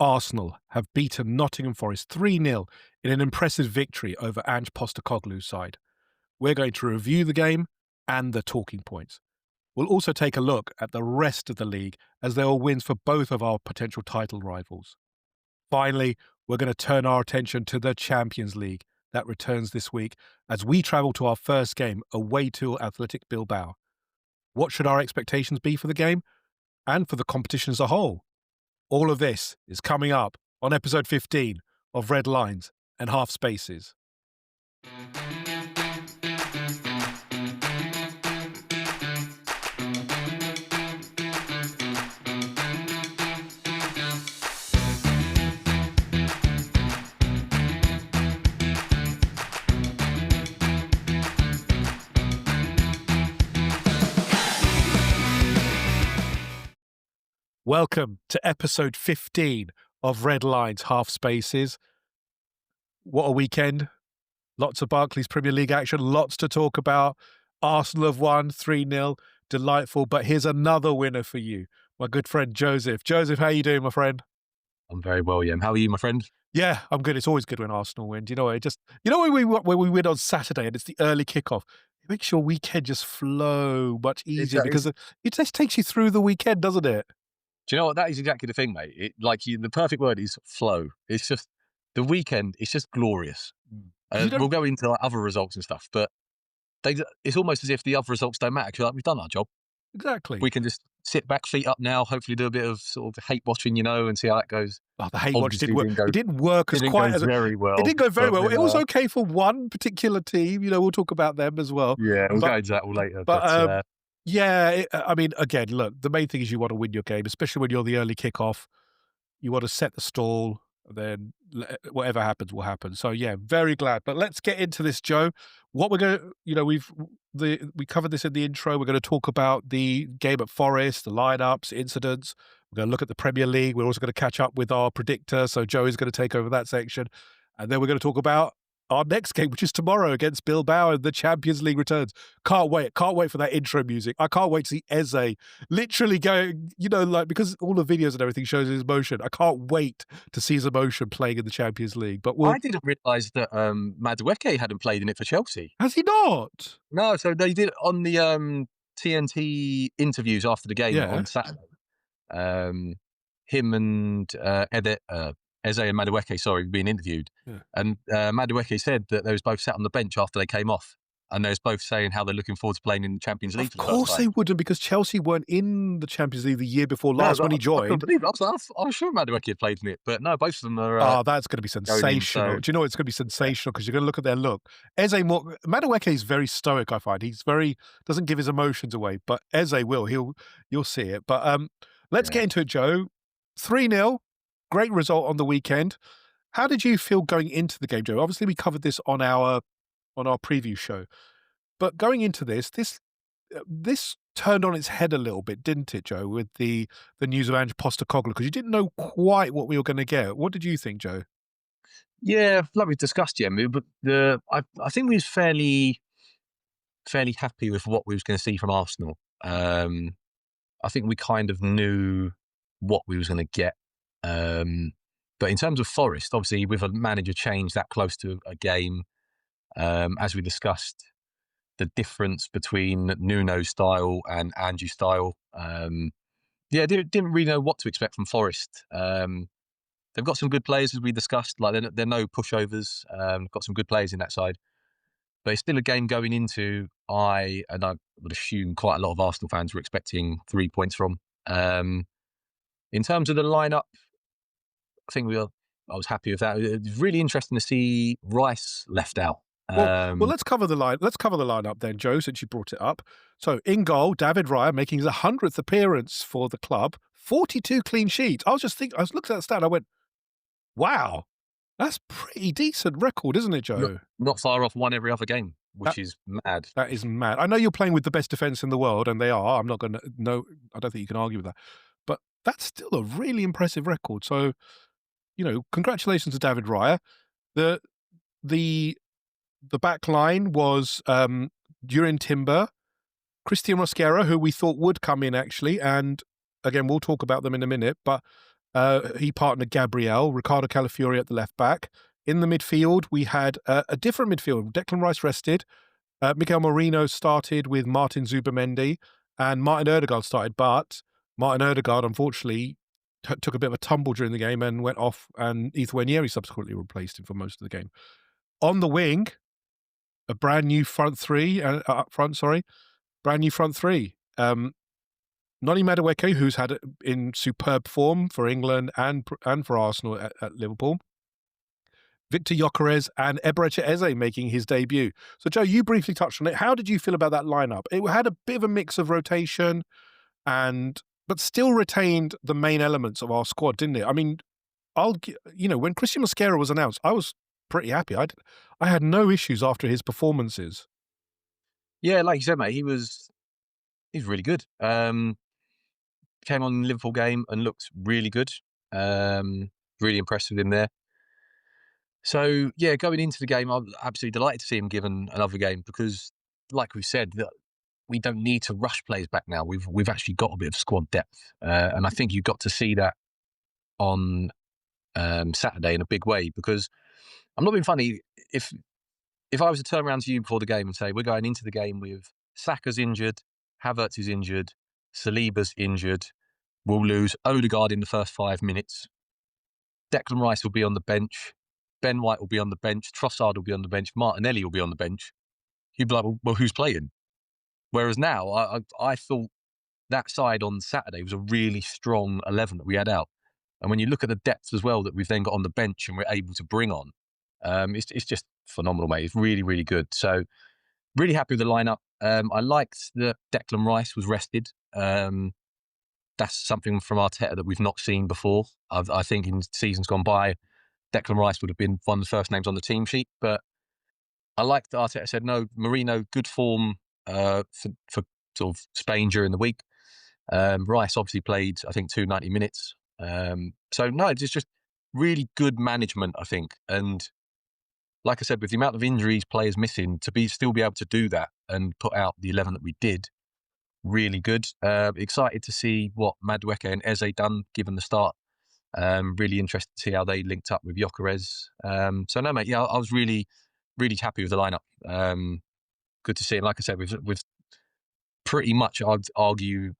Arsenal have beaten Nottingham Forest 3-0 in an impressive victory over Ange Postecoglou's side. We're going to review the game and the talking points. We'll also take a look at the rest of the league as there are wins for both of our potential title rivals. Finally, we're going to turn our attention to the Champions League that returns this week as we travel to our first game away to Athletic Bilbao. What should our expectations be for the game and for the competition as a whole? All of this is coming up on episode 15 of Red Lines and Half Spaces. Welcome to episode 15 of Red Lines, Half Spaces. What a weekend. Lots of Barclays Premier League action, lots to talk about. Arsenal have won 3-0, delightful. But here's another winner for you, my good friend Joseph. Joseph, how are you doing, my friend? I'm very well, Yem. How are you, my friend? Yeah, I'm good. It's always good when Arsenal win. You know, when we win on Saturday and it's the early kickoff, it makes your weekend just flow much easier because it just takes you through the weekend, doesn't it? Do you know what? That is exactly the thing, mate. The perfect word is flow. It's just the weekend. It's just glorious. We'll go into other results and stuff, but it's almost as if the other results don't matter. 'Cause we've done our job. Exactly. We can just sit back, feet up now. Hopefully, do a bit of sort of hate watching, and see how that goes. Oh, the hate watch didn't work. It didn't work as quite as very well. It didn't go very well. It was okay for one particular team. We'll talk about them as well. Yeah, we'll go into that all later. But again, look, the main thing is you want to win your game, especially when you're the early kickoff. You want to set the stall, then whatever happens will happen. So yeah, very glad. But let's get into this, Joe. What we're going to, we covered this in the intro. We're going to talk about the game at Forest, the lineups, incidents. We're going to look at the Premier League. We're also going to catch up with our predictor. So Joe is going to take over that section. And then we're going to talk about our next game, which is tomorrow against Bilbao, and the Champions League returns. Can't wait for that intro music. I can't wait to see Eze literally going, because all the videos and everything shows his emotion. I can't wait to see his emotion playing in the Champions League. But I didn't realise that Madueke hadn't played in it for Chelsea. Has he not? No, so they did on the TNT interviews after the game on Saturday. Him and Eze and Madueke, being interviewed. Yeah. And Madueke said that they was both sat on the bench after they came off. And they was both saying how they're looking forward to playing in the Champions League. Of course they wouldn't, because Chelsea weren't in the Champions League the year before last when he joined. I was sure Madueke had played in it, but no, both of them are... that's going to be sensational. Do you know it's going to be sensational? Because you're going to look at their look. Madueke is very stoic, I find. Doesn't give his emotions away, but Eze will. You'll see it. But let's get into it, Joe. 3-0. Great result on the weekend. How did you feel going into the game, Joe? Obviously, we covered this on our preview show, but going into this turned on its head a little bit, didn't it, Joe? With the news of Ange Postecoglou, because you didn't know quite what we were going to get. What did you think, Joe? Yeah, like we discussed, but I think we was fairly happy with what we was going to see from Arsenal. I think we kind of knew what we was going to get. But in terms of Forest, obviously with a manager change that close to a game, as we discussed, the difference between Nuno's style and Ange's style, didn't really know what to expect from Forest. They've got some good players, as we discussed. Like they're no pushovers. Got some good players in that side, but it's still a game going into. I would assume quite a lot of Arsenal fans were expecting 3 points from. In terms of the lineup, I think I was happy with that. It was really interesting to see Rice left out. Well, let's cover the lineup then, Joe, since you brought it up. So in goal, David Raya making his 100th appearance for the club, 42 clean sheets. I was looking at that stat and I went, wow, that's pretty decent record, isn't it, Joe? Not far off one every other game, which is mad. That is mad. I know you're playing with the best defence in the world, and they are. I don't think you can argue with that. But that's still a really impressive record. So, congratulations to David Raya. The back line was Durin Timber, Christian Mosquera, who we thought would come in actually, and again we'll talk about them in a minute. But He partnered Gabriel, Ricardo Calafiori at the left back. In the midfield, we had a different midfield. Declan Rice rested. Mikel Merino started with Martin Zubimendi, and Martin Odegaard started, but Martin Odegaard, unfortunately, took a bit of a tumble during the game and went off, and Ethan Nwaneri subsequently replaced him for most of the game. On the wing, a brand new front three, up front, sorry, brand new front three. Noni Madueke, who's had it in superb form for England and for Arsenal at Liverpool. Victor Gyökeres and Eberechi Eze making his debut. So, Joe, you briefly touched on it. How did you feel about that lineup? It had a bit of a mix of rotation but still retained the main elements of our squad, didn't it? I mean, when Christian Mosquera was announced, I was pretty happy. I had no issues after his performances. Yeah, like you said, mate, he's really good. Came on in the Liverpool game and looked really good. Really impressed with him there. So yeah, going into the game, I'm absolutely delighted to see him given another game because, like we said, that we don't need to rush players back now. We've actually got a bit of squad depth, and I think you got to see that on Saturday in a big way. Because I'm not being funny. If I was to turn around to you before the game and say we're going into the game with Saka's injured, Havertz is injured, Saliba's injured, we'll lose Odegaard in the first 5 minutes. Declan Rice will be on the bench. Ben White will be on the bench. Trossard will be on the bench. Martinelli will be on the bench. You'd be like, well, who's playing? Whereas now, I thought that side on Saturday was a really strong 11 that we had out. And when you look at the depth as well that we've then got on the bench and we're able to bring on, it's just phenomenal, mate. It's really, really good. So really happy with the lineup. I liked that Declan Rice was rested. That's something from Arteta that we've not seen before. I think in seasons gone by, Declan Rice would have been one of the first names on the team sheet. But I like that Arteta said, no, Merino, good form for sort of Spain during the week. Rice obviously played, I think, 90 minutes. So, no, it's just really good management, I think. And like I said, with the amount of injuries, players missing, to still be able to do that and put out the 11 that we did, really good. Excited to see what Madueke and Eze done, given the start. Really interested to see how they linked up with Gyökeres. So no, mate, yeah, I was really, really happy with the lineup. Good to see. And like I said, with pretty much, I'd argue,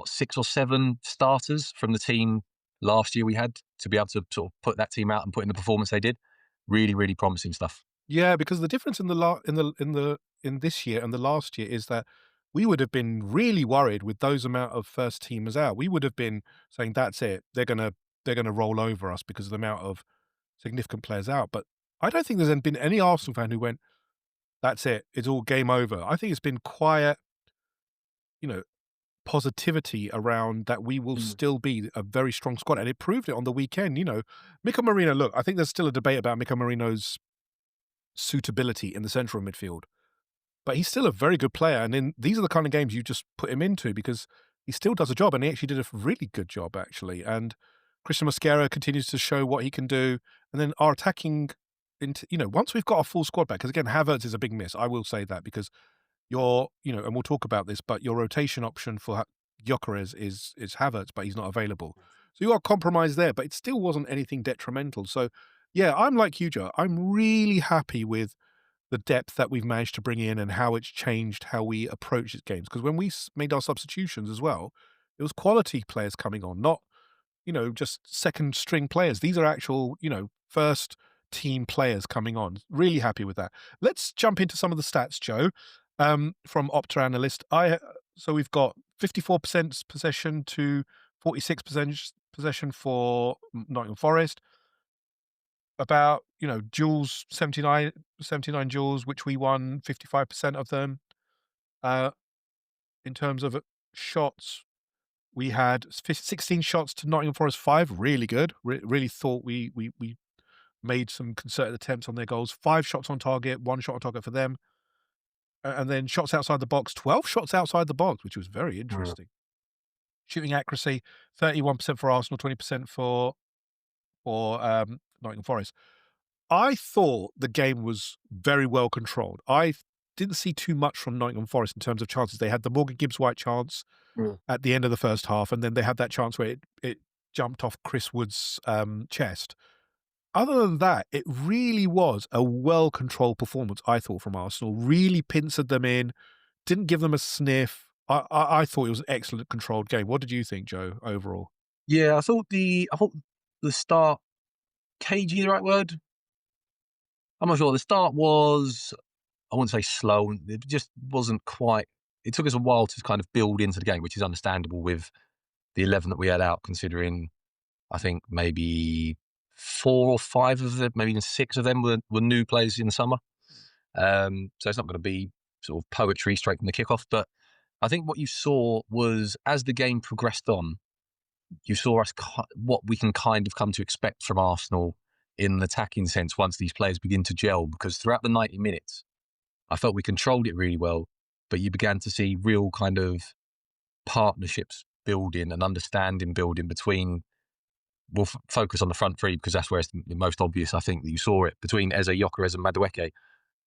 6 or 7 starters from the team last year we had to be able to sort of put that team out and put in the performance they did. Really, really promising stuff. Yeah, because the difference in this year and the last year is that we would have been really worried with those amount of first teamers out. We would have been saying, "That's it. They're gonna roll over us because of the amount of significant players out." But I don't think there's been any Arsenal fan who went, "That's it. It's all game over." I think it's been quiet, you know, positivity around that we will Mm. still be a very strong squad, and it proved it on the weekend. Mikel Merino. Look, I think there's still a debate about Mikel Merino's suitability in the central midfield. But he's still a very good player, and then these are the kind of games you just put him into because he still does a job, and he actually did a really good job, actually. And Christian Mosquera continues to show what he can do. And then our attacking, once we've got a full squad back, because again, Havertz is a big miss. I will say that because and we'll talk about this, but your rotation option for Gyökeres is Havertz, but he's not available. So you are compromised there, but it still wasn't anything detrimental. So yeah, I'm like you, Joe. I'm really happy with the depth that we've managed to bring in and how it's changed how we approach these games. Because when we made our substitutions as well, it was quality players coming on, not just second string players. These are actual first team players coming on. Really happy with that. Let's jump into some of the stats, Joe. From Opta Analyst, so we've got 54% possession to 46% possession for Nottingham Forest. About, duels, 79 duels, which we won 55% of them. In terms of shots, we had 16 shots to Nottingham Forest 5, really good. Really thought we made some concerted attempts on their goals. 5 shots on target, 1 shot on target for them. And then shots outside the box, 12 shots outside the box, which was very Mm. interesting. Shooting accuracy, 31% for Arsenal, 20% for Nottingham Forest. I thought the game was very well controlled. I didn't see too much from Nottingham Forest in terms of chances. They had the Morgan Gibbs White chance Mm. at the end of the first half, and then they had that chance where it jumped off Chris Wood's, chest. Other than that, it really was a well-controlled performance, I thought, from Arsenal. Really pincered them in, didn't give them a sniff. I thought it was an excellent controlled game. What did you think, Joe, overall? Yeah, I thought the start, cagey the right word? I'm not sure. The start was, I wouldn't say slow. It just wasn't quite. It took us a while to kind of build into the game, which is understandable with the 11 that we had out, considering I think maybe 4 or 5 of them, maybe even 6 of them were new players in the summer. So it's not going to be sort of poetry straight from the kickoff. But I think what you saw was as the game progressed on, you saw what we can kind of come to expect from Arsenal in an attacking sense once these players begin to gel. Because throughout the 90 minutes, I felt we controlled it really well, but you began to see real kind of partnerships building and understanding building between. We'll focus on the front three because that's where it's the most obvious. I think that you saw it between Eze, Gyökeres, and Madueke.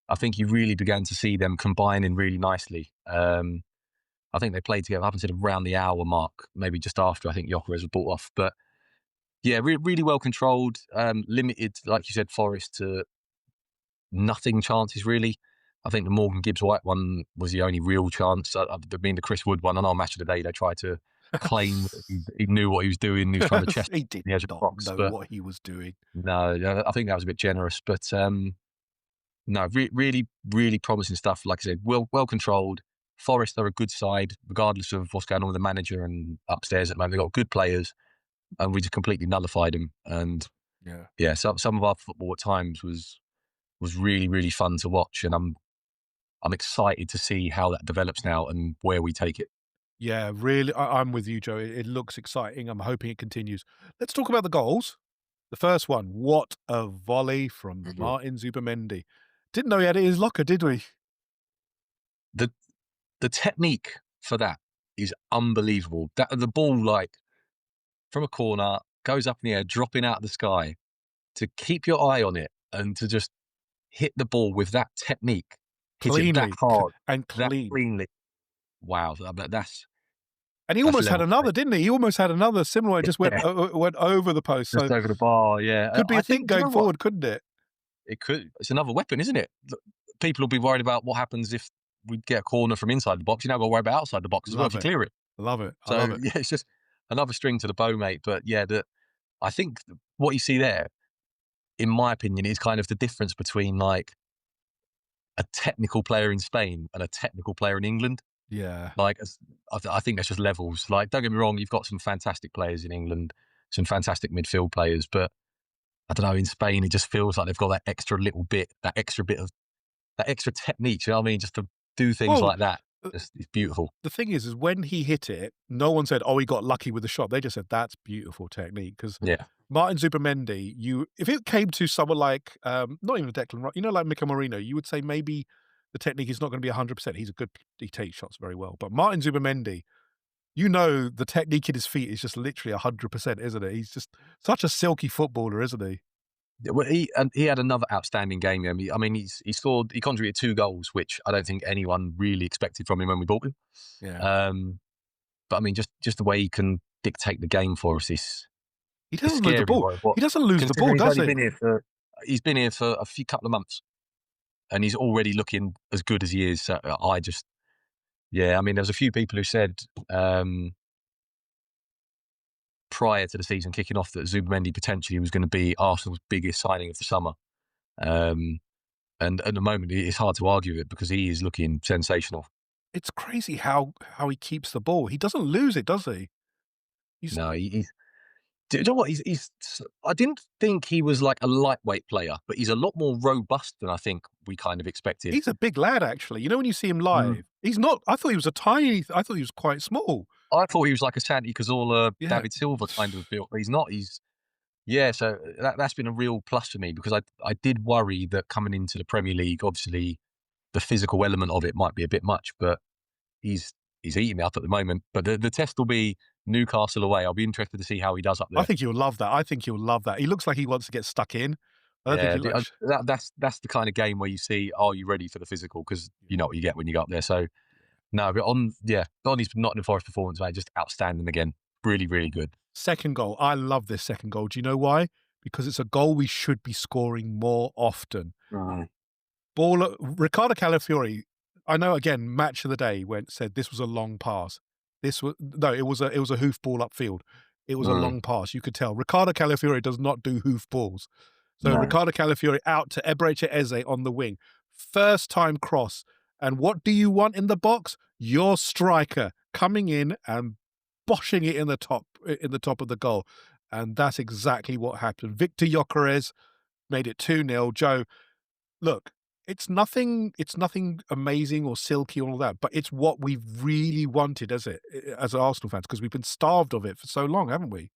I think you really began to see them combining really nicely. I think they played together up until around the hour mark, maybe just after. I think Gyökeres was brought off, but yeah, really well controlled. Limited, like you said, Forest to nothing chances really. I think the Morgan Gibbs White one was the only real chance. I mean, the Chris Wood one on our match of the day, they tried to claim that he knew what he was doing. He was trying to chest He did the edge of the not box, know but what he was doing. no, I think that was a bit generous. But no, really, really promising stuff. Like I said, well controlled. Forest are a good side, regardless of what's going on with the manager and upstairs at the moment. They've got good players, and we just completely nullified them. And Yeah. yeah, so some of our football at times was really, really fun to watch, and I'm excited to see how that develops now and where we take it. Yeah, really, I'm with you, Joe. It looks exciting. I'm hoping it continues. Let's talk about the goals. The first one, what a volley from Mhm. Martin Zubimendi. Didn't know he had it in his locker, did we? The the technique for that is unbelievable. That the ball, like from a corner, goes up in the air, dropping out of the sky. To keep your eye on it and to just hit the ball with that technique, hit it that Cleanly hard, and that clean. cleanly. Wow, And he that's almost had level another, three. didn't he? He almost had another similar one, just went Yeah, went over the post. So just over the bar. Yeah, could be I a thing think. Do you going know what? forward, couldn't it? It could. It's another weapon, isn't it? People will be worried about what happens if we get a corner from inside the box. You now got to worry about outside the box as well if Love you it. clear it. Love it. I love So it. yeah, it's just another string to the bow, mate. But yeah, I think what you see there, in my opinion, is kind of the difference between like a technical player in Spain and a technical player in England. Yeah. Like, I think that's just levels. Like, don't get me wrong, you've got some fantastic players in England, some fantastic midfield players, but I don't know, in Spain, it just feels like they've got that extra little bit, that extra technique. You know what I mean? Just to do things Well, like that. uh, It's beautiful. the thing is when he hit it, no one said, "Oh, he got lucky with the shot." They just said, "That's beautiful technique." Because Yeah. Martin Zubimendi, if it came to someone like, not even a Declan Rice, like Mikel Merino, you would say maybe the technique is not gonna be 100%. He takes shots very well. But Martin Zubimendi, the technique in his feet is just literally 100%, isn't it? He's just such a silky footballer, isn't he? Yeah, well, he had another outstanding game. I mean, he contributed 2 goals, which I don't think anyone really expected from him when we bought him. Yeah. Um, but I mean, just the way he can dictate the game for us He is doesn't lose the scary. ball. What He doesn't lose the ball, considering does he? he's been here for a few couple of months, and he's already looking as good as he is. So yeah, I mean, there was a few people who said prior to the season kicking off that Zubimendi potentially was going to be Arsenal's biggest signing of the summer. Um, and at the moment, it's hard to argue it because he is looking sensational. It's crazy how he keeps the ball. He doesn't lose it, does he? He's No, he's. Do you know what? I didn't think he was like a lightweight player, but he's a lot more robust than I think we kind of expected. he's a big lad, actually. When you see him Mm. live, he's not. I thought he was I thought he was quite small. I thought he was like a Santi Cazorla, Yeah. David Silva kind of built, but he's not. Yeah, so that's been a real plus for me because I did worry that coming into the Premier League, obviously the physical element of it might be a bit much, but he's he's eating it up at the moment. But the test will be Newcastle away. I'll be interested to see how he does up I there. think you'll love that. I think you'll love that. He looks like he wants to get stuck in. I don't think Yeah, he likes. that's the kind of game where you see, are you ready for the physical? Because you know what you get when you go up there. So no, but on Donny's Nottingham Forest performance, mate, just outstanding again. Really, really good. Second goal. I love this second goal. Do you know why? Because it's a goal we should be scoring more often. Right. Ball Ricardo Calafiori, I know again, match of the day said this was a long pass. This was no, it was a hoof ball upfield. It was a Mm, long pass. You could tell. Ricardo Calafiori does not do hoof balls. So no. Ricardo Calafiori out to Ebreche Eze on the wing. First time cross. And what do you want in the box? Your striker coming in and boshing it in the top of the goal. And that's exactly what happened. Victor Gyökeres made it 2-0. Joe, look, it's nothing amazing or silky or all that, but it's what we've really wanted as Arsenal fans, because we've been starved of it for so long, haven't we?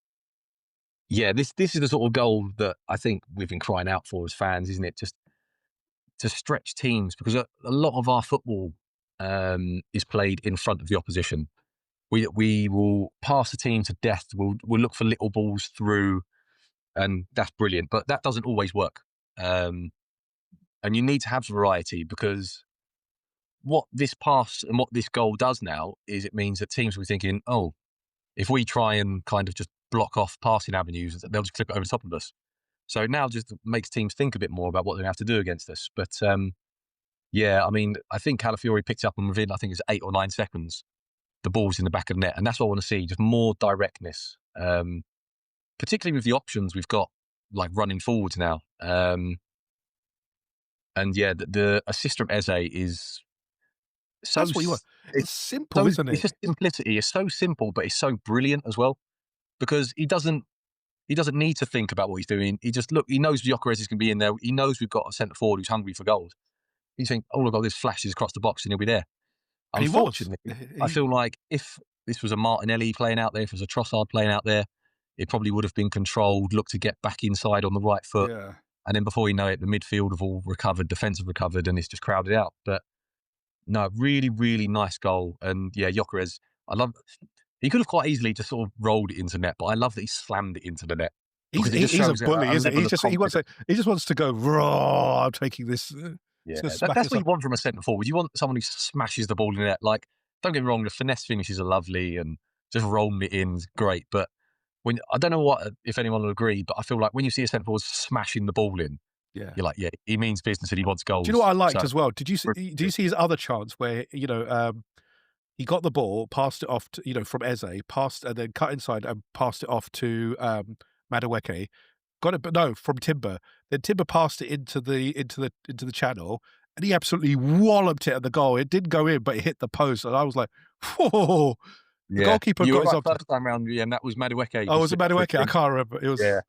Yeah, this is the sort of goal that I think we've been crying out for as fans, isn't it? Just to stretch teams, because a lot of our football is played in front of the opposition. We will pass the team to death. We'll look for little balls through, and that's brilliant. But that doesn't always work. Um, and you need to have variety, because what this pass and what this goal does now is it means that teams will be thinking, oh, if we try and kind of just block off passing avenues, they'll just clip it over the top of us. So it now just makes teams think a bit more about what they have to do against us. But yeah, I mean, I think Calafiori picked up, and within, I think it's 8 or 9 seconds, the ball's in the back of the net. And that's what I want to see, just more directness, particularly with the options we've got, like running forwards now. And yeah, the assist from Eze is so, That's what you want. It's it's simple, so, isn't it's it? just simplicity. It's so simple, but it's so brilliant as well, because he doesn't need to think about what he's doing. He knows Gyökeres is going to be in there. He knows we've got a centre forward who's hungry for goals. He's saying, oh, look, all this flashes across the box and he'll be there. And he was. Unfortunately, I He feel like if this was a Martinelli playing out there, if it was a Trossard playing out there, it probably would have been controlled, look to get back inside on the right foot. Yeah. And then before you know it, the midfield have all recovered, defence have recovered, and it's just crowded out. But no, really, really nice goal. And yeah, Gyökeres, I love. He could have quite easily just sort of rolled it into net, but I love that he slammed it into the net, because it just He's a shows bully, a isn't he? level of confidence. He just wants to go, "Raw, I'm taking this, Yeah, just gonna smack that's this what you up." want from a centre forward. You want someone who smashes the ball in the net. Like, don't get me wrong, the finesse finishes are lovely, and just rolling it in is great. But when I don't know what if anyone will agree, but I feel like when you see a centre forward smashing the ball in, Yeah. you're like, yeah, he means business and he wants Do you know what goals. I liked So as well? Did you see his other chance where, he got the ball, passed it off to, from Eze, passed and then cut inside and passed it off to, Madueke. Got it, but no, from Timber. Then Timber passed it into the channel, and he absolutely walloped it at the goal. It didn't go in, but it hit the post, and I was like, "Whoa!" The yeah, goalkeeper you got were his right arm to first time round, yeah, and that was Madueke oh, just was it slipped Madueke? I in. can't remember. It Yeah, was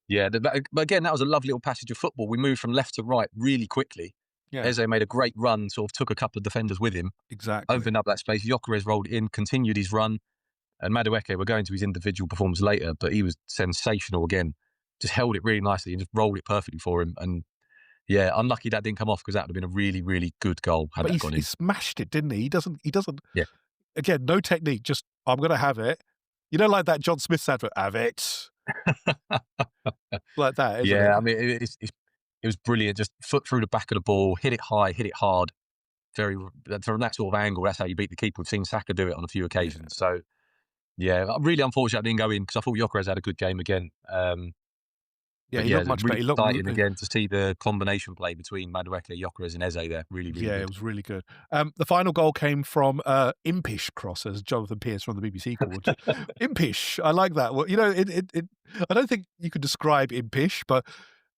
yeah. But again, that was a lovely little passage of football. We moved from left to right really quickly. yeah, Eze made a great run, sort of took a couple of defenders with him, exactly. opened up that space. Gyökeres rolled in, continued his run, and Madueke, we're going to his individual performance later, but he was sensational again. Just held it really nicely and just rolled it perfectly for him. And yeah, unlucky that didn't come off, because that would have been a really, really good goal had But that gone he in. smashed it, didn't he? He doesn't Yeah. again, no technique, just, "I'm gonna have it." Like that John Smith advert, "Have it." Like that, isn't Yeah, I it? mean, it was brilliant. Just foot through the back of the ball, hit it high, hit it hard. Very from that sort of angle, that's how you beat the keeper. We've seen Saka do it on a few Yeah. occasions. So yeah, really unfortunate it didn't go in, because I thought Gyökeres had a good game again. Yeah, But he yeah, looked it's much better. really He looked exciting again to see the combination play between Madueke, Gyökeres, and Eze there. Really, really yeah, it good. was really good. The final goal came from, impish cross, as Jonathan Pearce from the BBC called it. Impish, I like that. Well, it I don't think you could describe impish, but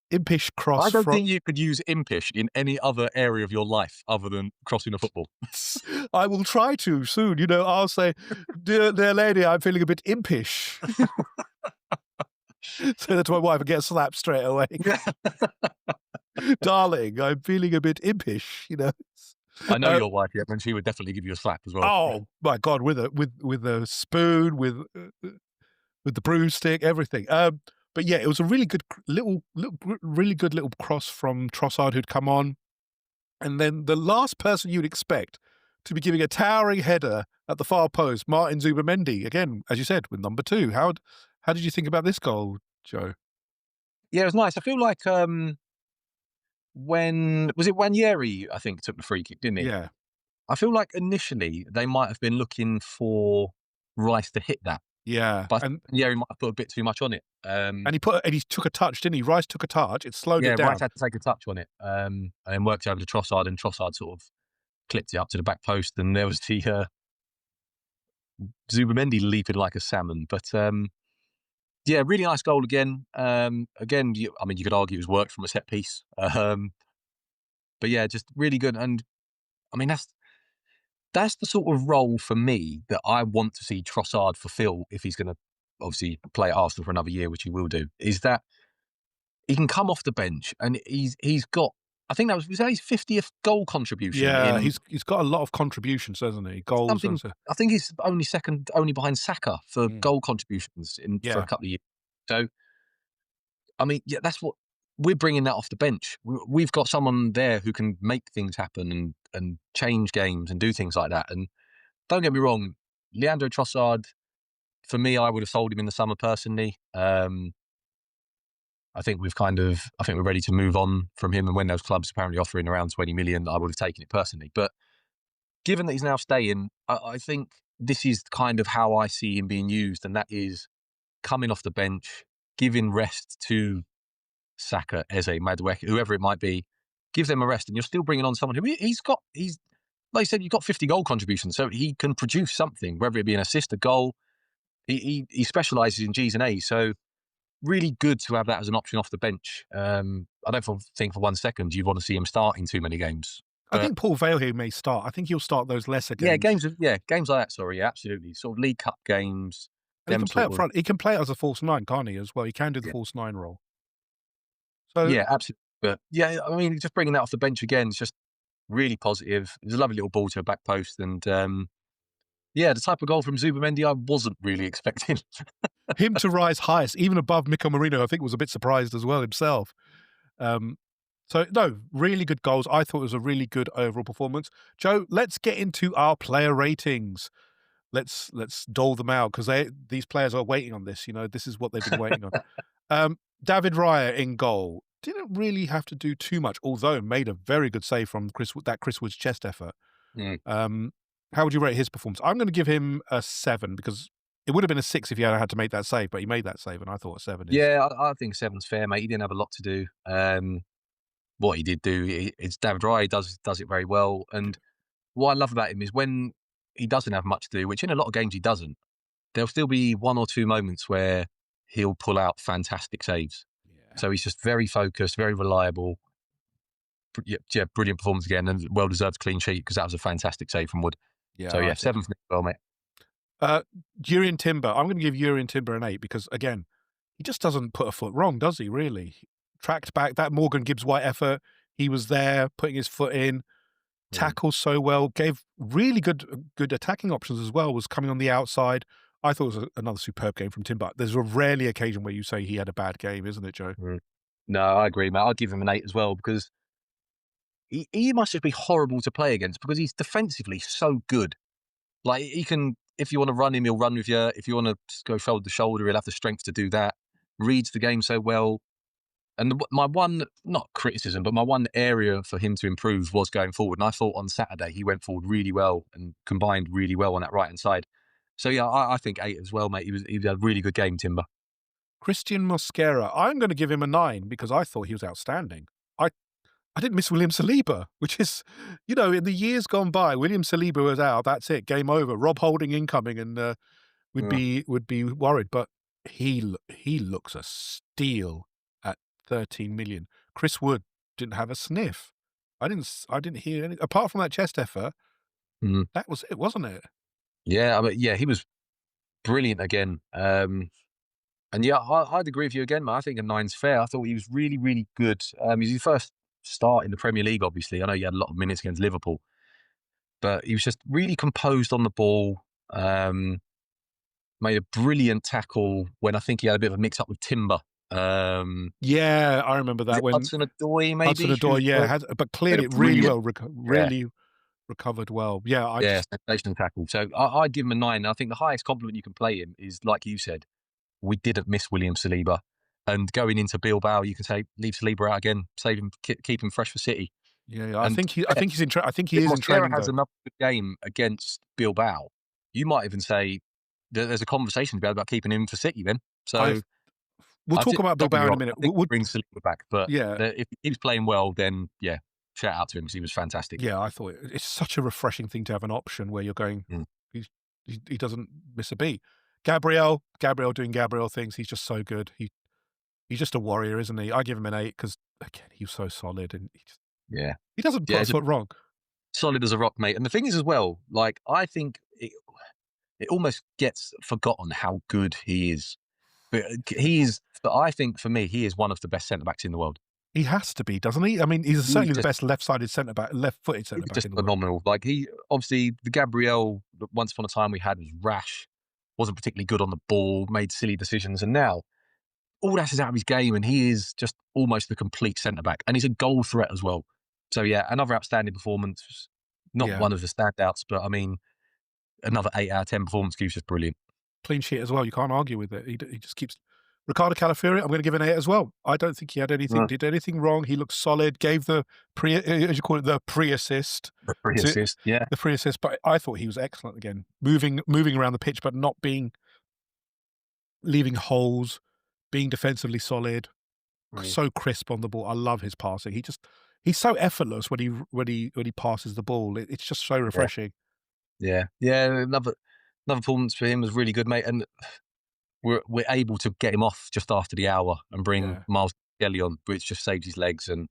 impish cross I don't from think you could use impish in any other area of your life other than crossing a football. I will try to soon, I'll say, "Dear lady, I'm feeling a bit impish." Say that to my wife and get slapped straight away. "Darling, I'm feeling a bit impish." I know Uh, your wife, yeah, and she would definitely give you a slap as well. oh my god, with a spoon, with the broomstick, everything. But yeah, it was a really good really good little cross from Trossard who'd come on, and then the last person you'd expect to be giving a towering header at the far post, Martin Zubimendi, again, as you said, with number 2. How did you think about this goal, Joe? Yeah, it was nice. I feel like when was it Wanyeri, I think, took the free kick, didn't he? Yeah. I feel like initially they might have been looking for Rice to hit that. Yeah, But yeah, he might have put a bit too much on it. and he took a touch, didn't he? Rice took a touch, it slowed it Yeah, Rice down. had to take a touch on it, and then worked over to Trossard, and Trossard sort of clipped it up to the back post, and there was the Zubamendi leaping like a salmon. But yeah, really nice goal again. Again, I mean, you could argue it was worked from a set piece, but yeah, just really good. And I mean, that's the sort of role for me that I want to see Trossard fulfil if he's going to obviously play at Arsenal for another year, which he will do. Is that he can come off the bench and he's got. I think was that his 50th goal contribution Yeah, in he's got a lot of contributions, hasn't he? Goals and something. so I think he's only second, only behind Saka for mm, goal contributions for a yeah. couple of years. So I mean, yeah, that's what we're bringing that off the bench. We've got someone there who can make things happen and change games and do things like that. And don't get me wrong, Leandro Trossard, for me, I would have sold him in the summer personally. I think I think we're ready to move on from him. And when those clubs apparently offering around 20 million, I would have taken it personally. But given that he's now staying, I think this is kind of how I see him being used. And that is coming off the bench, giving rest to Saka, Eze, Madueke, whoever it might be, give them a rest. And you're still bringing on someone who he's like you said, you've got 50 goal contributions. So he can produce something, whether it be an assist, a goal. He specialises in G's and A's. So really good to have that as an option off the bench. I don't think for 1 second you'd want to see him start in too many games. I But think Paul Vale here may start. I think he'll start those lesser yeah, games, games like that. Sorry, yeah, absolutely. Sort of League Cup games, and he them can play sort up of front. He can play as a false nine, can't he, as well? He can do the yeah, false nine role. So yeah, absolutely. But yeah, I mean, just bringing that off the bench again is just really positive. It was a lovely little ball to a back post, and yeah, the type of goal from Zubamendi I wasn't really expecting. him to rise highest, even above Mikel Marino, I think was a bit surprised as well himself. Um, so no, really good goals. I thought it was a really good overall performance. Joe, let's get into our player ratings. Let's dole them out because these players are waiting on this. You know, this is what they've been waiting on. David Raya in goal didn't really have to do too much, although made a very good save from Chris Wood's chest effort. Mm. How would you rate his performance? I'm going to give him a 7 because it would have been a 6 if he had had to make that save, but he made that save, and I thought a 7 is. Yeah, I think seven's fair, mate. He didn't have a lot to do. What he did do, it's David Raya does it very well. And what I love about him is when he doesn't have much to do, which in a lot of games he doesn't, there'll still be one or two moments where he'll pull out fantastic saves. Yeah, So he's just very focused, very reliable. Yeah, brilliant performance again, and well deserved clean sheet because that was a fantastic save from Wood. yeah, So I yeah, think. seven for me as well, mate. Jurien Timber. I'm going to give Jurien Timber an 8 because again, he just doesn't put a foot wrong, does he? Really tracked back that Morgan Gibbs White effort. He was there, putting his foot in, Mm. tackles so well, gave really good attacking options as well. Was coming on the outside. I thought it was another superb game from Timber. There's a rarely occasion where you say he had a bad game, isn't it, Joe? Mm. No, I agree, mate. I'd give him an 8 as well because he must just be horrible to play against because he's defensively so good. Like he can, if you want to run him, he'll run with you. If you want to go shoulder to shoulder, he'll have the strength to do that. Reads the game so well. And my one, not criticism, but my one area for him to improve was going forward. And I thought on Saturday he went forward really well and combined really well on that right hand side. So yeah, I think 8 as well, mate. He had a really good game, Timber. Christian Mosquera. I'm going to give him a 9 because I thought he was outstanding. I I didn't miss William Saliba, which is, you know, in the years gone by, William Saliba was out. That's it, game over. Rob Holding incoming, and Mm. would be worried. But he looks a steal at 13 million. Chris Wood didn't have a sniff. I didn't hear any apart from that chest effort. Mm. That was it, wasn't it? Yeah, I mean, yeah, he was brilliant again. And yeah, I'd agree with you again, man. I think a nine's fair. I thought he was really, really good. He's his first start in the Premier League, obviously. I know he had a lot of minutes against Liverpool, but he was just really composed on the ball. Made a brilliant tackle when I think he had a bit of a mix up with Timber. Yeah, I remember Is that it when Hudson Odoi Hudson maybe? Odoi, yeah, but Made cleared a it really brilliant, well, yeah, really recovered well. Yeah, I yeah, just sensational tackle. So I'd give him a 9. I think the highest compliment you can play him is, like you said, we didn't miss William Saliba. And going into Bilbao, you can say leave Saliba out again, save him, keep him fresh for City. yeah, And I think I think he if is in Mosquera training has though. another good game against Bilbao, you might even say there's a conversation about keeping him for City then. I So We'll I talk think, about don't get me Bilbao in a wrong, minute. I think Would bring Saliba back, but yeah. if he keeps playing well, then yeah, shout out to him because he was fantastic. Yeah, I thought it's such a refreshing thing to have an option where you're going, Mm. he's he doesn't miss a beat. Gabriel doing Gabriel things, he's just so good. He's just a warrior, isn't he? I give him an 8 because again, he was so solid and Yeah, he doesn't yeah, put a he's foot wrong. solid as a rock, mate. And the thing is, as well, like I think it almost gets forgotten how good he is. But but I think for me, he is one of the best centre backs in the world. He has to be, doesn't he? I mean, he's He's certainly the just best left-sided centre back, left-footed centre he's back just in the world. phenomenal. Like he obviously the Gabriel that once upon a time we had was rash, wasn't particularly good on the ball, made silly decisions, and now all that is out of his game, and he is just almost the complete centre back, and he's a goal threat as well. So yeah, another outstanding performance. Not Yeah. one of the standouts, but I mean, another 8 out of 10 performance. He was just brilliant. Clean sheet as well, you can't argue with it. He just keeps Ricardo Calafiori, I'm gonna give an 8 as well. I don't think he had anything Uh, did anything wrong. He looked solid, gave the as you call it, the pre-assist Free to assist, yeah. the free assist, but I thought he was excellent again, moving around the pitch, but not being leaving holes, being defensively solid, Mm. so crisp on the ball. I love his passing. He's so effortless when he passes the ball. It's just so Yeah, refreshing. yeah, yeah. Another performance for him was really good, mate. And we're able to get him off just after the hour and bring Yeah. Miles Kelly on, which just saves his legs. And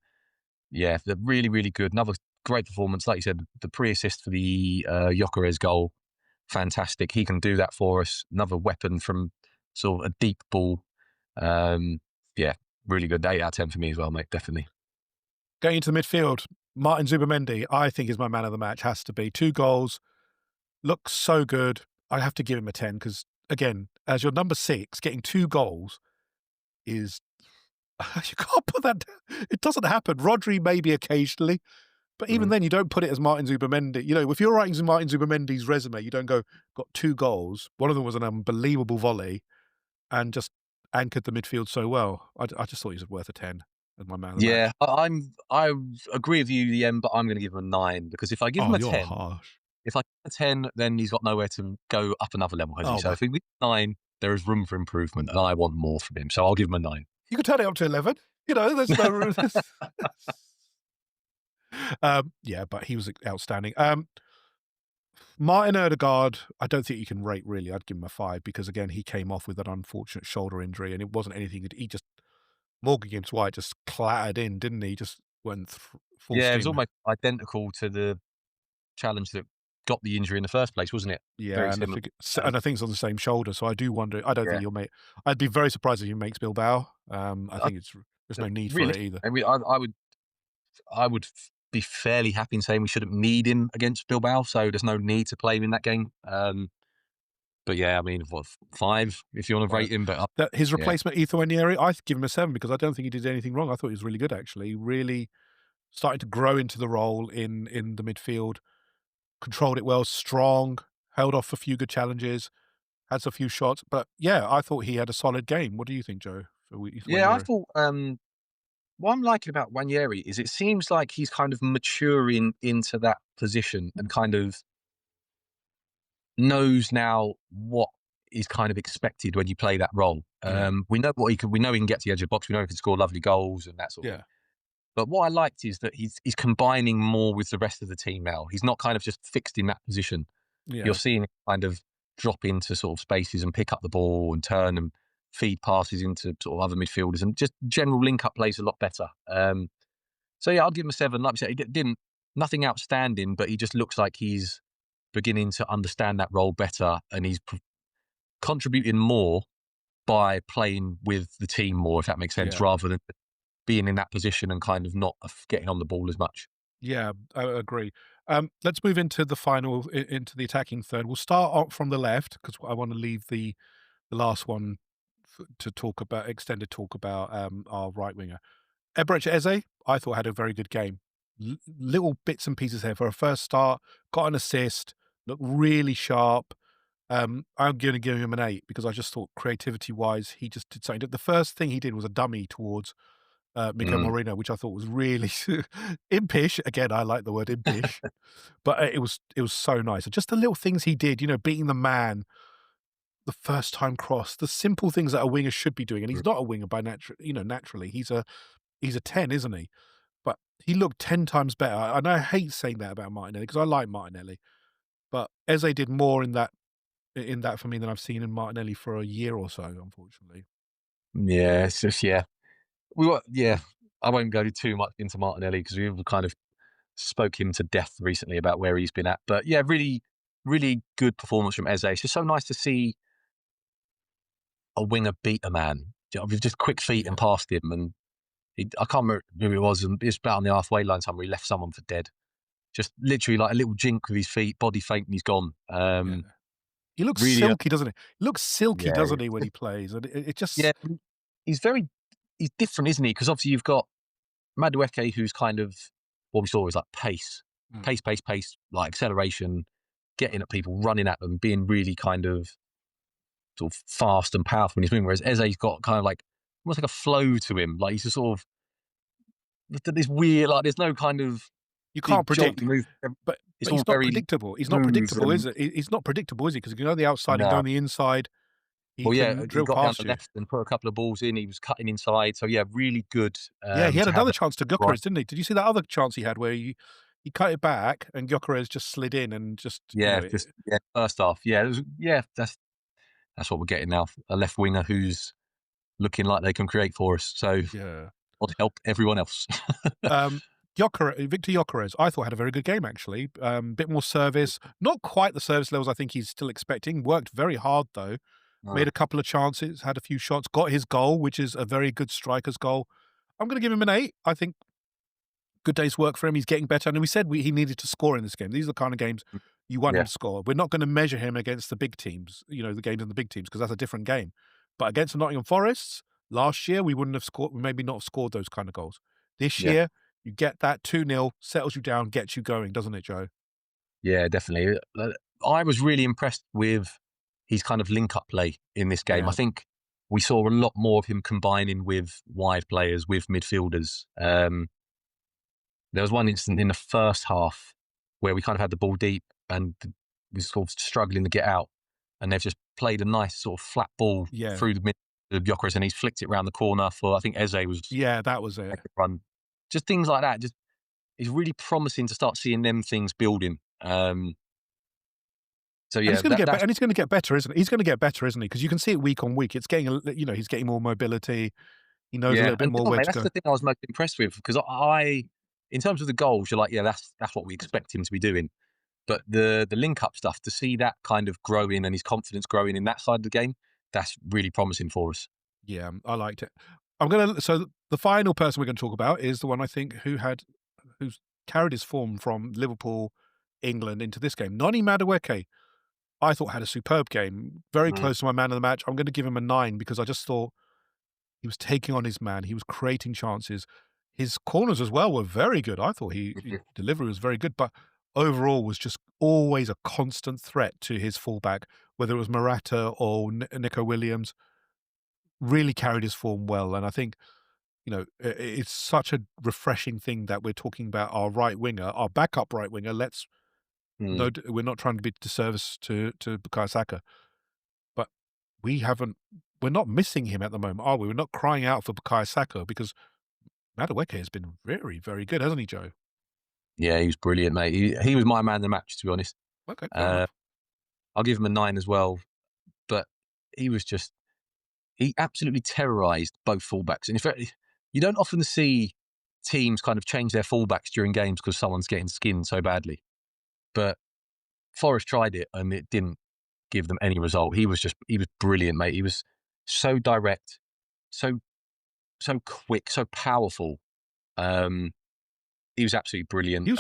yeah, they're really, really good. Another great performance, like you said, the pre-assist for the Gyökeres goal, fantastic. He can do that for us. Another weapon from sort of a deep ball. Um, yeah, really good. 8 out of 10 for me as well, mate. Definitely. Going into the midfield, Martin Zubimendi, I think is my man of the match, has to be. 2 goals, looks so good. I have to give him a 10 because again, as your number 6, getting 2 goals is you can't put that down. It doesn't happen. Rodri maybe occasionally, but even Mm. then you don't put it as Martin Zubimendi. You know, if you're writing Martin Zubimendi's resume, you don't go, "Got 2 goals." One of them was an unbelievable volley and just anchored the midfield so well. I just thought he was worth a 10 as my man of the Yeah, match. I agree with you, the end, but I'm going to give him a 9 because if I give him Oh, a you're 10, harsh. if I give him a 10, then he's got nowhere to go up another level, has he? Oh So my if he gives 9, there is room for improvement, and I want more from him. So I'll give him a 9. You could turn it up to 11. You know, there's no yeah, but he was outstanding. Martin Odegaard, I don't think you can rate really. I'd give him a 5 because again, he came off with an unfortunate shoulder injury and it wasn't anything he just Morgan against White just clattered in, didn't he? Just went full Yeah, it was steam. almost identical to the challenge that got the injury in the first place, wasn't it? Very Yeah, and I similar. think Um, it's on the same shoulder, so I do wonder I don't think yeah, he'll make I'd be very surprised if he makes Bilbao. I I, think there's no need for it really, either. I mean, I would be fairly happy in saying we shouldn't need him against Bilbao, so there's no need to play him in that game. But yeah, I mean, what 5 if you want to Right. rate him, but That his yeah, replacement, Etho Enieri, I'd give him a 7 because I don't think he did anything wrong. I thought he was really good actually. Really starting to grow into the role in the midfield, controlled it well, strong, held off a few good challenges, had a few shots. But yeah, I thought he had a solid game. What do you think, Joe, for Etho yeah, I Enieri? thought. What I'm liking about Wanyeri is it seems like he's kind of maturing into that position and kind of knows now what is kind of expected when you play that role. Yeah. We know what he can. We know he can get to the edge of the box. We know he can score lovely goals and that sort of thing. Yeah. But what I liked is that he's combining more with the rest of the team now. He's not kind of just fixed in that position. You're Yeah. seeing him kind of drop into sort of spaces and pick up the ball and turn and feed passes into sort of other midfielders and just general link up plays a lot better. So yeah, I'd give him a 7. Like I said, he didn't nothing outstanding, but he just looks like he's beginning to understand that role better, and he's contributing more by playing with the team more, if that makes sense, Yeah. rather than being in that position and kind of not getting on the ball as much. Yeah, I agree. Let's move into the final into the attacking third. We'll start off from the left because I want to leave the last one to talk about extended talk about our right winger. Ebrecht Eze, I thought had a very good game. Little bits and pieces here for a first start, got an assist, looked really sharp. I'm going to give him an 8 because I just thought creativity wise, he just did something. The first thing he did was a dummy towards Miguel Mm. Moreno, which I thought was really impish. Again, I like the word impish, but it was so nice. And just the little things he did, you know, beating the man, the first time cross, the simple things that a winger should be doing, and Mm. he's not a winger by naturally. He's a 10, isn't he? But he looked 10 times better, and I hate saying that about Martinelli because I like Martinelli, but Eze did more in that for me than I've seen in Martinelli for a year or so, unfortunately. Yeah, it's just yeah. We were yeah. I won't go too much into Martinelli because we've kind of spoke him to death recently about where he's been at. But yeah, really, really good performance from Eze. It's just so nice to see a winger beat a man. With just quick feet and Yeah. past him, and I can't remember who it was. And it's about on the halfway line somewhere. He left someone for dead. Just literally like a little jink with his feet, body feint, and he's gone. Yeah. He looks Really, silky, doesn't he? He looks silky, yeah, doesn't he, when he plays? And it yeah. just He's very, he's different, isn't he? Because obviously you've got Madueke, who's kind of what we saw was like pace, mm, pace, pace, pace, like acceleration, getting at people, running at them, being really kind of sort of fast and powerful in his movement. Whereas Eze's got kind of like almost like a flow to him. Like he's just sort of this weird, like there's no kind of you can't big predict. jolty move. It's But all he's not very predictable. He's not smooth predictable, is and it? He's not predictable, is he? Because he can go on the outside, he can go no. on the inside, he Well, yeah, can he drill got down past the you. left and put a couple of balls in. He was cutting inside. So yeah, really good Yeah, he had to have another a chance to right. Gyökeres, didn't he? Did you see that other chance he had where he cut it back and Gyökeres just slid in and just, Yeah, just yeah, first half. Yeah, it was, yeah, that's what we're getting now. A left winger who's looking like they can create for us. So yeah. God help everyone else. Um, Victor Gyökeres, I thought had a very good game actually. Bit more service, not quite the service levels I think he's still expecting. Worked very hard though. Made Mm, a couple of chances, had a few shots, got his goal, which is a very good striker's goal. I'm going to give him an 8. I think good day's work for him. He's getting better, and we said he needed to score in this game. These are the kind of games mm, you want him yeah, to score. We're not going to measure him against the big teams, the games in the big teams, because that's a different game. But against the Nottingham Forests last year, we wouldn't have scored, maybe not have scored those kind of goals. This yeah, year, you get that 2-0, settles you down, gets you going, doesn't it, Joe? yeah, definitely. I was really impressed with his kind of link up play in this game. I Yeah, think we saw a lot more of him combining with wide players, with midfielders. There was one instant in the first half where we kind of had the ball deep and we were sort of struggling to get out, and they've just played a nice sort of flat ball yeah, through the mid of Gyökeres, and he's flicked it around the corner for I think Eze was yeah, that was it. making a run. Just things like that. Just it's really promising to start seeing them things building. So And yeah, he's gonna get better, that's and he's gonna get better, isn't he? He's gonna get better, isn't he? Because you can see it week on week. It's getting he's getting more mobility. He knows a yeah. little bit And more you know, where mate, to that's go. the thing I was most impressed with because in terms of the goals, you're like, yeah, that's what we expect him to be doing. But the link up stuff, to see that kind of growing and his confidence growing in that side of the game, that's really promising for us. Yeah, I liked it. The final person we're gonna talk about is the one I think who's carried his form from Liverpool, England into this game. Noni Madueke, I thought had a superb game, very Mm, close to my man of the match. I'm gonna give him a 9 because I just thought he was taking on his man. He was creating chances. His corners as well were very good. I thought he mhm, delivery was very good, but overall was just always a constant threat to his fullback, whether it was Morata or Nico Williams. Really carried his form well, and I think it's such a refreshing thing that we're talking about our right winger, our backup right winger. Let's mm. no, we're not trying to be disservice to Bukayo Saka, but we haven't. We're not missing him at the moment, are we? We're not crying out for Bukayo Saka because Madueke has been very, very good, hasn't he, Joe? Yeah, he was brilliant, mate. He was my man of the match, to be honest. Okay, fair Uh, enough. I'll give him a 9 as well. But he was just he absolutely terrorised both fullbacks. And in fact, you don't often see teams kind of change their fullbacks during games because someone's getting skinned so badly. But Forest tried it and it didn't give them any result. He was brilliant, mate. He was so direct, so so quick, so powerful. Um, he was absolutely brilliant. And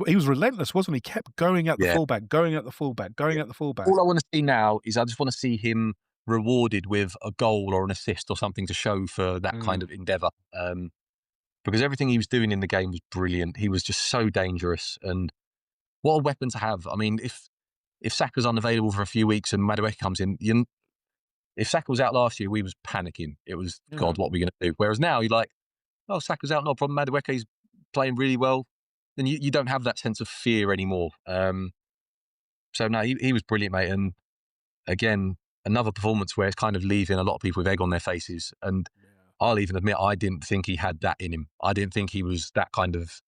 He was relentless, wasn't he? Kept going at the yeah, fullback, going at the fullback, yeah. going at the fullback. All I want to see now is I just want to see him rewarded with a goal or an assist or something to show for that kind Mm. of endeavour. Because everything he was doing in the game was brilliant. He was just so dangerous, and what a weapon to have. I mean, if Saka's unavailable for a few weeks and Madueke comes in, if Saka was out last year, we was panicking. It was Yeah. God, what are we going to do? Whereas now you're like, oh, Saka's out, no problem. Madueke's playing really well. Then you don't have that sense of fear anymore. So no, he was brilliant, mate. And again, another performance where it's kind of leaving a lot of people with egg on their faces. And Yeah. I'll even admit I didn't think he had that in him. I didn't think he was that kind of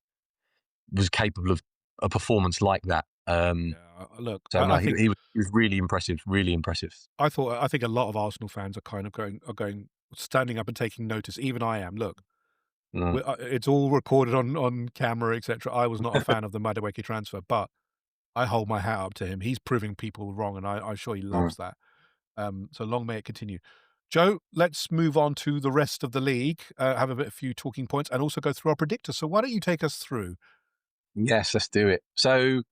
was capable of a performance like that. Yeah, look, So no, he was really impressive, really impressive. I think a lot of Arsenal fans are kind of standing up and taking notice. Even I am. Look, Mm. it's all recorded on camera, etc. I was not a fan of the Madueke transfer, but I hold my hat up to him. He's proving people wrong, and I'm sure he Mm. loves that. So long may it continue. Joe, let's move on to the rest of the league. Have a few talking points, and also go through our predictors. So why don't you take us through? Yes, let's do it. So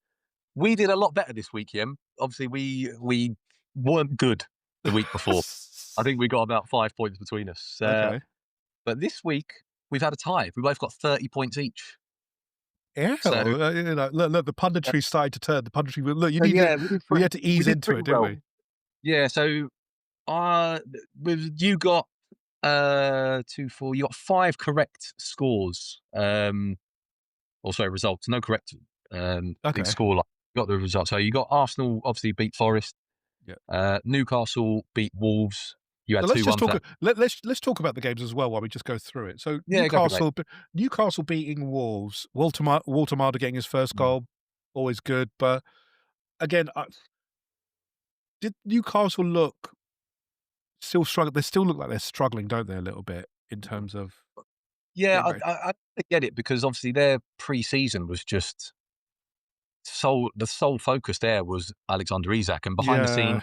we did a lot better this week, Yem. Obviously, we weren't good the week before. I think we got about 5 points between us. Okay. But this week we've had a tie. We both got 30 points each. Yeah, So look, the punditry started to turn. The punditry. Look, yeah, we did we pretty, had to we ease did into pretty it, didn't well. we? Yeah. So uh, with you got 2, 4. You got 5 correct scores. Also results. No correct the Okay. score line. Got the result. So you got Arsenal obviously beat Forest. Yeah. Newcastle beat Wolves. You So had let's two just one for talk. that. Let's talk about the games as well while we just go through it. So Yeah, go for it, mate. Newcastle beating Wolves. Walter Marder getting his first Mm. goal, always good. But again, did Newcastle look still struggle? They still look like they're struggling, don't they? A little bit in terms of Yeah, getting back. I get it because obviously their pre-season was just the sole focus there was Alexander Isak, and behind the scenes,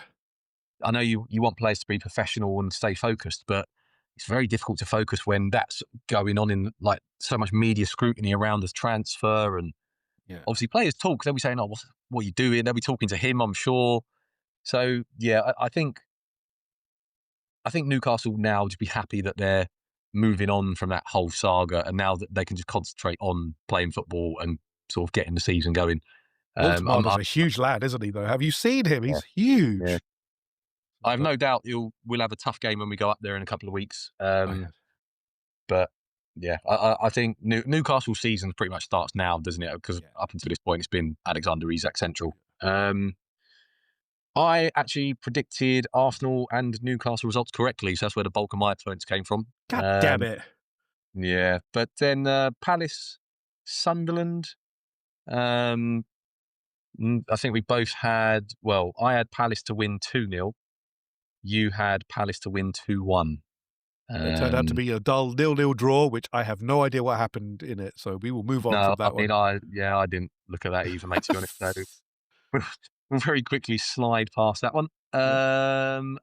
Yeah, I know you want players to be professional and stay focused, but it's very difficult to focus when that's going on in like so much media scrutiny around this transfer. And yeah. obviously players talk, they'll be saying, "Oh, what are you doing?" They'll be talking to him, I'm sure. So yeah, I think Newcastle now just be happy that they're moving on from that whole saga, and now that they can just concentrate on playing football and sort of getting the season going. Walter I, Marder's a huge lad, isn't he? Though, have you seen him? yeah, He's yeah. huge. I have But no doubt we'll have a tough game when we go up there in a couple of weeks. oh, yeah, But yeah, I think Newcastle season pretty much starts now, doesn't it? Because yeah, up until this point, it's been Alexander Isak central. yeah. I actually predicted Arsenal and Newcastle results correctly, so that's where the bulk of my points came from. God damn it! Yeah, but then Palace, Sunderland. Um, I think we both had. Well, I had Palace to win 2-0. You had Palace to win 2-1. It turned out to Um, be a dull 0-0 draw, which I have no idea what happened in it. So we will move on no, from I that mean, one. I didn't look at that either, mate. To be honest, so we'll very quickly slide past that one. Yep.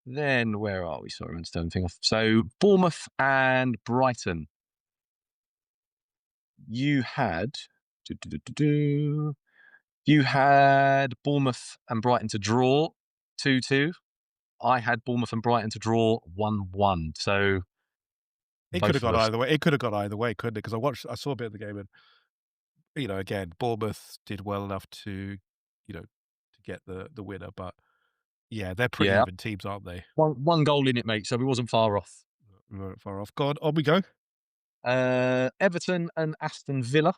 Then where are we? Sorry, I'm still anything off. So Bournemouth and Brighton. You had. do, do, do, do, do. You had Bournemouth and Brighton to draw 2-2. I had Bournemouth and Brighton to draw 1-1. So It could have both of gone us. either way. It could have gone either way, couldn't it? Because I saw a bit of the game, and again, Bournemouth did well enough to, to get the winner. But yeah, they're pretty Yeah, even teams, aren't they? one goal in it, mate. So we wasn't far off. We weren't far off. God, on we go. Everton and Aston Villa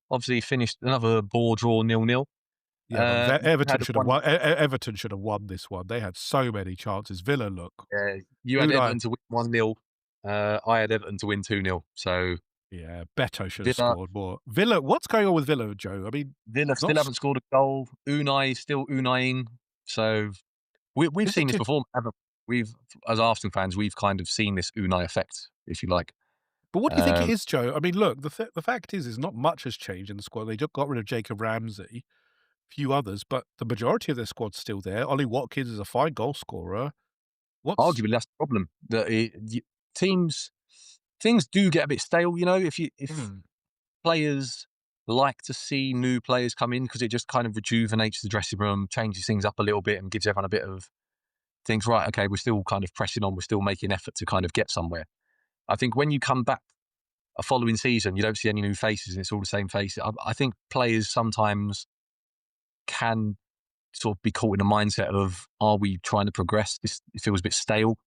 obviously finished another ball draw 0-0. Yeah, but You Everton had should have one. won. Everton should have won this one. They had so many chances. Villa, look, You had Unai, Everton to win 1-0. I had Everton to win 2-0. So yeah, Beto should have Villa, scored more. Villa, what's going on with Villa, Joe? I mean, Villa not still haven't scored a goal. Unai is still Unaiing. So we've is the seen this before. We've, as Arsenal fans, we've kind of seen this Unai effect, if you like. But what do you think it Um, is, Joe? I mean, look, the fact is not much has changed in the squad. They just got rid of Jacob Ramsey, a few others, but the majority of their squad's still there. Ollie Watkins is a fine goal scorer. What's Arguably, that's the problem. That teams things do get a bit stale. If hmm, players like to see new players come in because it just kind of rejuvenates the dressing room, changes things up a little bit, and gives everyone a bit of things. Right, okay, we're still kind of pressing on. We're still making effort to kind of get somewhere. I think when you come back a following season, you don't see any new faces, and it's all the same faces. I think players sometimes can sort of be caught in a mindset of, are we trying to progress? This it feels a bit stale.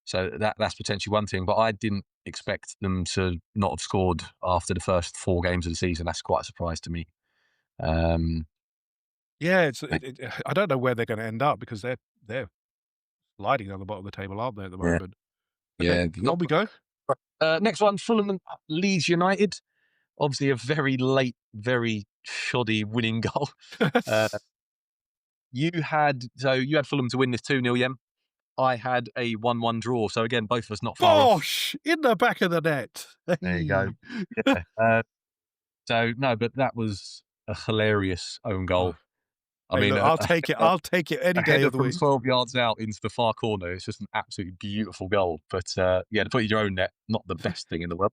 So that's potentially one thing. But I didn't expect them to not have scored after the first 4 games of the season. That's quite a surprise to me. Um, Yeah, I don't know where they're gonna end up because they're sliding down the bottom of the table, aren't they, at the Yeah, moment? Okay, yeah. on we go. Next one, Fulham and Leeds United. Obviously, a very late, very shoddy winning goal. Uh, you had Fulham to win this 2-0, yeah? I had a 1-1 draw. So again, both of us not far off. Bosh! In the back of the net. There you go. Hey. Yeah. So no, but that was a hilarious own Oh, goal. I hey, mean, look, I'll take it any a day header of the from week. 12 yards out into the far corner. It's just an absolutely beautiful goal. But yeah, to put it in your own net, not the best thing in the world.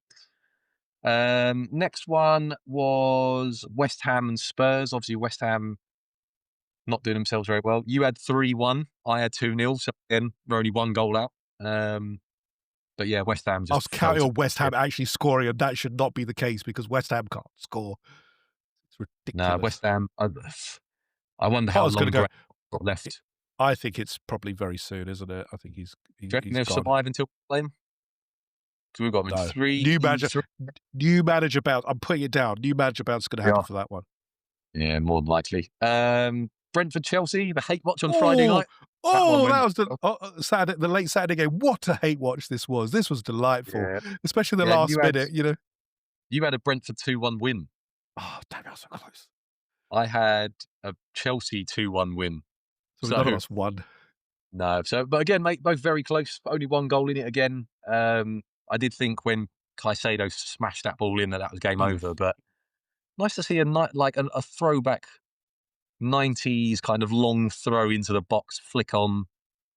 Next one was West Ham and Spurs. Obviously, West Ham not doing themselves very well. You had 3-1. I had 2-0. So again, we're only one goal out. But yeah, West Ham I just was fell counting to on West yeah. Ham actually scoring, and that should not be the case because West Ham can't score. It's Nah, ridiculous. West Ham. I wonder how Potter's gonna long go. Grant got left. I think it's probably very soon, isn't it? I think Do you reckon he's they'll gone. survive until we play him? So we've got him in No. three, New manager three. new manager bounce. I'm putting it down. New manager bounce is gonna happen Yeah, for that one. yeah, more than likely. Brentford Chelsea, the hate watch on Friday Oh! night. That one Oh, went. that was the late Saturday game. What a hate watch this was. This was delightful, Yeah, especially the yeah. last minute, you know? You had a Brentford 2-1 win. Oh, damn, that was so close. I had a Chelsea 2-1 win. So none of So us won. no, but again, mate, both very close. Only one goal in it again. I did think when Caicedo smashed that ball in that was game Mm. over. But nice to see a night like a throwback 90s kind of long throw into the box, flick on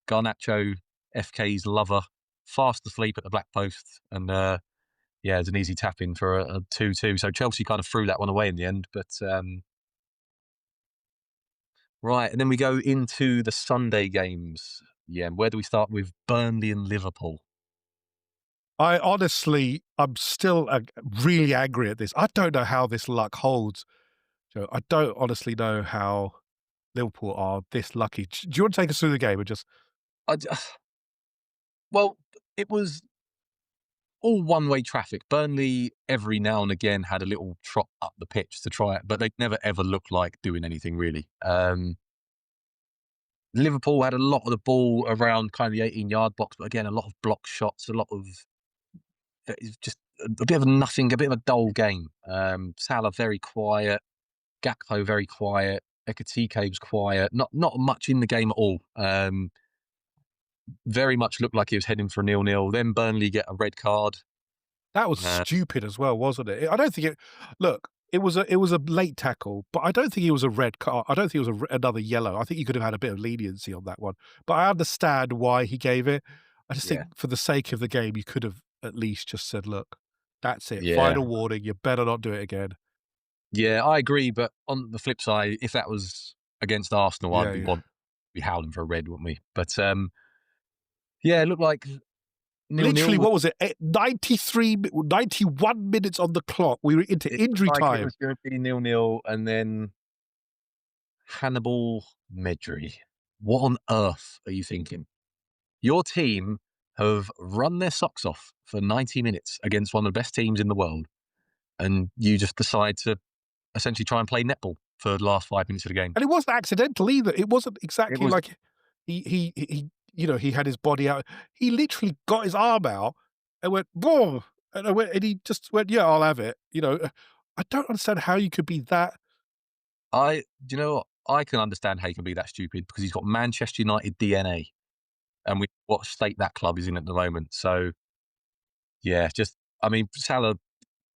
Garnacho, FK's lover, fast asleep at the black post, and yeah, it's an easy tap in for a 2-2. So Chelsea kind of threw that one away in the end. But right, and then we go into the Sunday games. Yeah, and where do we start with Burnley and Liverpool? I'm still, really angry at this. I don't know how this luck holds. So I don't honestly know how Liverpool are this lucky. Do you want to take us through the game and just I d Well, it was all one-way traffic. Burnley every now and again had a little trot up the pitch to try it, but they never ever looked like doing anything really. Liverpool had a lot of the ball around kind of the 18-yard box, but again, a lot of block shots, a lot of it's just a bit of a nothing, a bit of a dull game. Salah very quiet, Gakpo very quiet, Ekatike was quiet, not much in the game at all. Very much looked like he was heading for a 0-0. Then Burnley get a red card. that was Uh, stupid as well, wasn't it? I don't think it look, it was a late tackle, but I don't think it was a red card. I don't think it was another yellow. I think he could have had a bit of leniency on that one. But I understand why he gave it. I just yeah, think for the sake of the game, you could have at least just said, "Look, that's it. yeah, Final warning. You better not do it again." yeah. I agree, but on the flip side, if that was against Arsenal, Yeah, yeah. be howling for a red, wouldn't we? But yeah, it looked like 0-0. Literally, what was it? 91 minutes on the clock. We were into It looked injury like it time. was going to be 0-0, and then Hannibal Medri. What on earth are you thinking? Your team have run their socks off for 90 minutes against one of the best teams in the world, and you just decide to essentially try and play netball for the last 5 minutes of the game. And it wasn't accidental either. It wasn't It exactly was, like you know, he had his body out. He literally got his arm out and went, "Boom," and he just went, "Yeah, I'll have it." You know, I don't understand how you could be that. do you know what? I can understand how he can be that stupid because he's got Manchester United DNA, and we what state that club is in at the moment. So yeah, I mean, Salah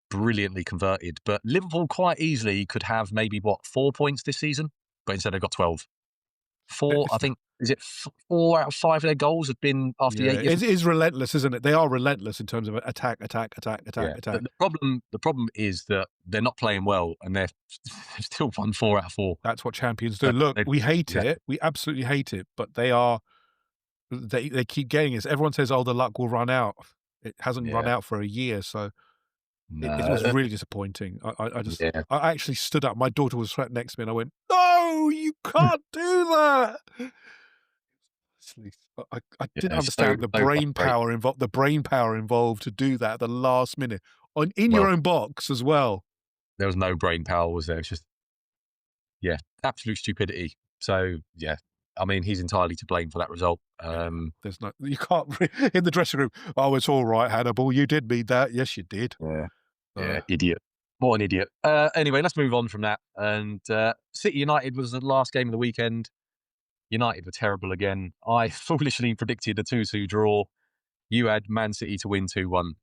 brilliantly converted, but Liverpool quite easily could have maybe 4 points this season, but instead they've got 12. Four, I It's think, is it 4 out of 5 of their goals have been after the yeah, 80th? it is relentless, isn't it? They are relentless in terms of attack, attack, attack, attack, Yeah. attack. The problem is that they're not playing well, and they've still won 4 out of 4. That's what champions do. So Look, they've we hate exactly. it. We absolutely hate it, but they keep getting us. Everyone says, "Oh, the luck will run out." It hasn't run Yeah. out for a year, so it was No. really disappointing. Yeah. I actually stood up. My daughter was sat next to me, and I went, "No, you can't do that." Honestly, I didn't Yeah. understand So frustrating. the brain power involved to do that at the last minute in your Well, own box as well. there was no brain power, was there? It's just Yeah, absolute stupidity. So yeah, I mean, he's entirely to blame for that result. Yeah, there's no you can't in the dressing room, "Oh, it's all right, Hannibal, you did mean that. Yes, you did." Yeah, Uh, yeah, idiot. What an idiot. Anyway, let's move on from that. And City United was the last game of the weekend. United were terrible again. I foolishly predicted a 2-2 draw. You had Man City to win 2-1.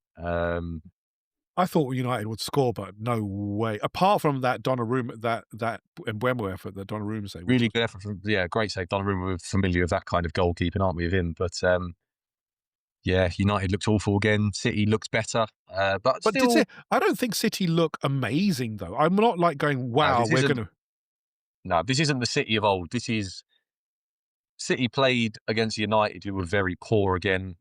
I thought United would score, but no way. Apart from that Donnarumma that Mbeumo effort that Donnarumma saved, which Really was good effort from, yeah, great save. Donnarumma, we're familiar with that kind of goalkeeping, aren't we, with him? But yeah, United looked awful again. City looked better, but but did still, it I don't think City look amazing, though. I'm not, like, going, no, "Wow, this we're isn't. gonna." No, this isn't the City of old. This is City played against United, who were very poor again.